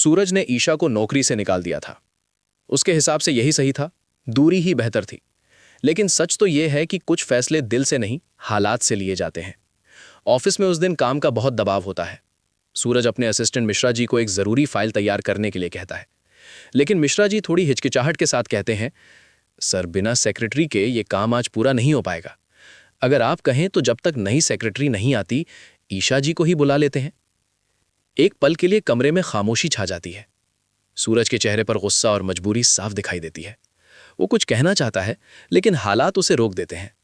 सूरज ने ईशा को नौकरी से निकाल दिया था। उसके हिसाब से यही सही था, दूरी ही बेहतर थी। लेकिन सच तो यह है कि कुछ फैसले दिल से नहीं, हालात से लिए जाते हैं। ऑफिस में उस दिन काम का बहुत दबाव होता है। सूरज अपने असिस्टेंट मिश्रा जी को एक ज़रूरी फाइल तैयार करने के लिए कहता है, लेकिन मिश्रा जी थोड़ी हिचकिचाहट के साथ कहते हैं, सर बिना सेक्रेटरी के ये काम आज पूरा नहीं हो पाएगा। अगर आप कहें तो जब तक नई सेक्रेटरी नहीं आती, ईशा जी को ही बुला लेते हैं। एक पल के लिए कमरे में खामोशी छा जाती है। सूरज के चेहरे पर गुस्सा और मजबूरी साफ दिखाई देती है। वो कुछ कहना चाहता है, लेकिन हालात उसे रोक देते हैं।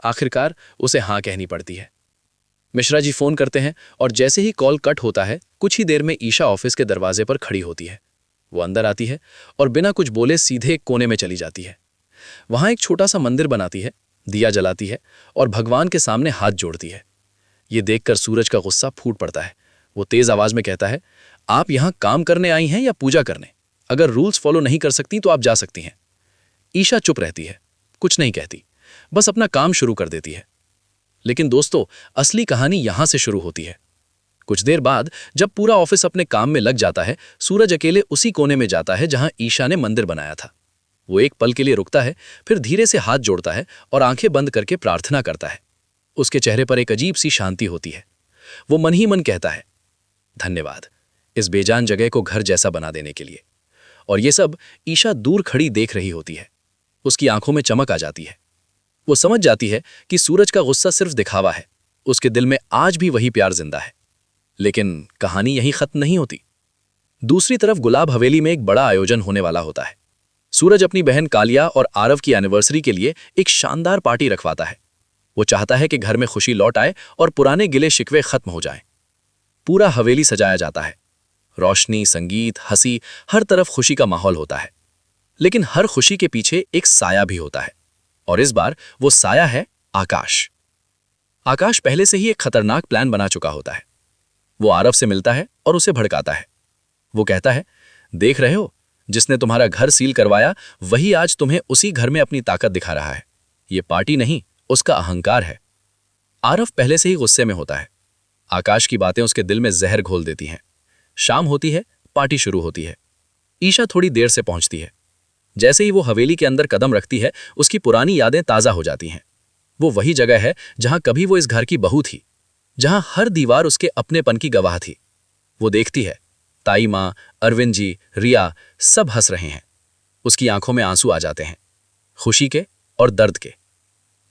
आखिरकार उसे हाँ कहनी पड़ती है। मिश्रा जी फोन करते हैं और जैसे ही कॉल कट होता है, कुछ ही देर में ईशा ऑफिस के दरवाजे पर खड़ी होती है। वो अंदर आती है और बिना कुछ बोले सीधे एक कोने में चली जाती है। वहां एक छोटा सा मंदिर बनाती है, दिया जलाती है और भगवान के सामने हाथ जोड़ती है। ये देखकर सूरज का गुस्सा फूट पड़ता है। वो तेज आवाज में कहता है, आप यहां काम करने आई हैं या पूजा करने? अगर रूल्स फॉलो नहीं कर सकती तो आप जा सकती हैं। ईशा चुप रहती है, कुछ नहीं कहती, बस अपना काम शुरू कर देती है। लेकिन दोस्तों, असली कहानी यहां से शुरू होती है। कुछ देर बाद जब पूरा ऑफिस अपने काम में लग जाता है, सूरज अकेले उसी कोने में जाता है जहां ईशा ने मंदिर बनाया था। वो एक पल के लिए रुकता है, फिर धीरे से हाथ जोड़ता है और आंखें बंद करके प्रार्थना करता है। उसके चेहरे पर एक अजीब सी शांति होती है। वो मन ही मन कहता है, धन्यवाद इस बेजान जगह को घर जैसा बना देने के लिए। और ये सब ईशा दूर खड़ी देख रही होती है। उसकी आंखों में चमक आ जाती है। वो समझ जाती है कि सूरज का गुस्सा सिर्फ दिखावा है। उसके दिल में आज भी वही प्यार जिंदा है। लेकिन कहानी यहीं खत्म नहीं होती। दूसरी तरफ गुलाब हवेली में एक बड़ा आयोजन होने वाला होता है। सूरज अपनी बहन कालिया और आरव की एनिवर्सरी के लिए एक शानदार पार्टी रखवाता है। वो चाहता है कि घर में खुशी लौट आए और पुराने गिले शिकवे खत्म हो जाएं। पूरा हवेली सजाया जाता है। रोशनी, संगीत, हंसी, हर तरफ खुशी का माहौल होता है। लेकिन हर खुशी के पीछे एक साया भी होता है, और इस बार वो साया है आकाश। आकाश पहले से ही एक खतरनाक प्लान बना चुका होता है। वो आरव से मिलता है और उसे भड़काता है। वो कहता है, देख रहे हो, जिसने तुम्हारा घर सील करवाया वही आज तुम्हें उसी घर में अपनी ताकत दिखा रहा है। ये पार्टी नहीं, उसका अहंकार है। आरव पहले से ही गुस्से में होता है। आकाश की बातें उसके दिल में जहर घोल देती हैं। शाम होती है, पार्टी शुरू होती है। ईशा थोड़ी देर से पहुंचती है। जैसे ही वो हवेली के अंदर कदम रखती है, उसकी पुरानी यादें ताजा हो जाती हैं। वो वही जगह है जहां कभी वो इस घर की बहू थी, जहां हर दीवार उसके अपनेपन की गवाह थी। वो देखती है, ताई माँ, अरविंद जी, रिया सब हंस रहे हैं। उसकी आंखों में आंसू आ जाते हैं, खुशी के और दर्द के।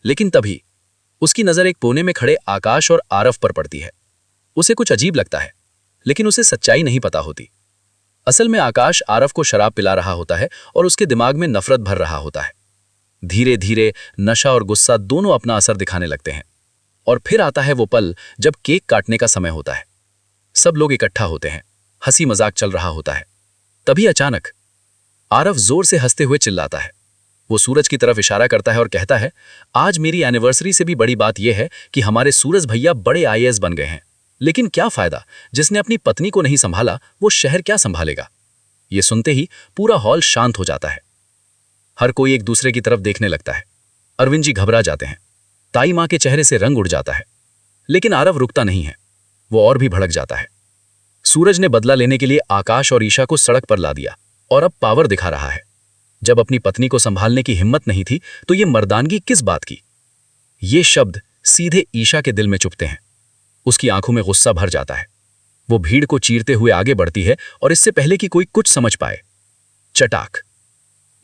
लेकिन तभी उसकी नजर एक कोने में खड़े आकाश और आरव पर पड़ती है। उसे कुछ अजीब लगता है, लेकिन उसे सच्चाई नहीं पता होती। असल में आकाश आरव को शराब पिला रहा होता है और उसके दिमाग में नफरत भर रहा होता है। धीरे धीरे नशा और गुस्सा दोनों अपना असर दिखाने लगते हैं। और फिर आता है वो पल जब केक काटने का समय होता है। सब लोग इकट्ठा होते हैं, हंसी मजाक चल रहा होता है। तभी अचानक आरव जोर से हंसते हुए चिल्लाता है। वो सूरज की तरफ इशारा करता है और कहता है, आज मेरी एनिवर्सरी से भी बड़ी बात यह है कि हमारे सूरज भैया बड़े आईएएस बन गए हैं। लेकिन क्या फायदा, जिसने अपनी पत्नी को नहीं संभाला वो शहर क्या संभालेगा। ये सुनते ही पूरा हॉल शांत हो जाता है। हर कोई एक दूसरे की तरफ देखने लगता है। अरविंद जी घबरा जाते हैं। ताई माँ के चेहरे से रंग उड़ जाता है। लेकिन आरव रुकता नहीं है। वो और भी भड़क जाता है। सूरज ने बदला लेने के लिए आकाश और ईशा को सड़क पर ला दिया और अब पावर दिखा रहा है। जब अपनी पत्नी को संभालने की हिम्मत नहीं थी तो ये मर्दानगी किस बात की। ये शब्द सीधे ईशा के दिल में चुभते हैं। उसकी आंखों में गुस्सा भर जाता है। वो भीड़ को चीरते हुए आगे बढ़ती है और इससे पहले कि कोई कुछ समझ पाए, चटाक,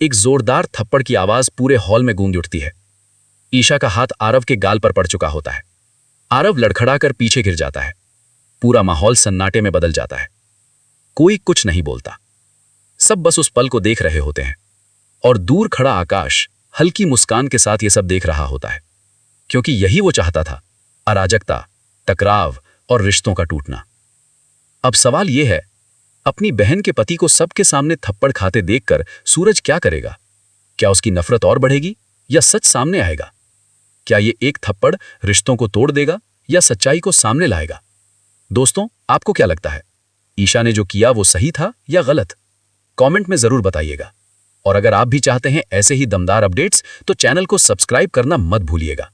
एक जोरदार थप्पड़ की आवाज पूरे हॉल में गूंज उठती है। ईशा का हाथ आरव के गाल पर पड़ चुका होता है। आरव लड़खड़ाकर पीछे गिर जाता है। पूरा माहौल सन्नाटे में बदल जाता है। कोई कुछ नहीं बोलता। सब बस उस पल को देख रहे होते हैं। और दूर खड़ा आकाश हल्की मुस्कान के साथ ये सब देख रहा होता है, क्योंकि यही वो चाहता था, अराजकता, टकराव और रिश्तों का टूटना। अब सवाल यह है, अपनी बहन के पति को सबके सामने थप्पड़ खाते देखकर सूरज क्या करेगा? क्या उसकी नफरत और बढ़ेगी या सच सामने आएगा? क्या ये एक थप्पड़ रिश्तों को तोड़ देगा या सच्चाई को सामने लाएगा? दोस्तों, आपको क्या लगता है, ईशा ने जो किया वो सही था या गलत? कमेंट में जरूर बताइएगा। और अगर आप भी चाहते हैं ऐसे ही दमदार अपडेट्स तो चैनल को सब्सक्राइब करना मत भूलिएगा।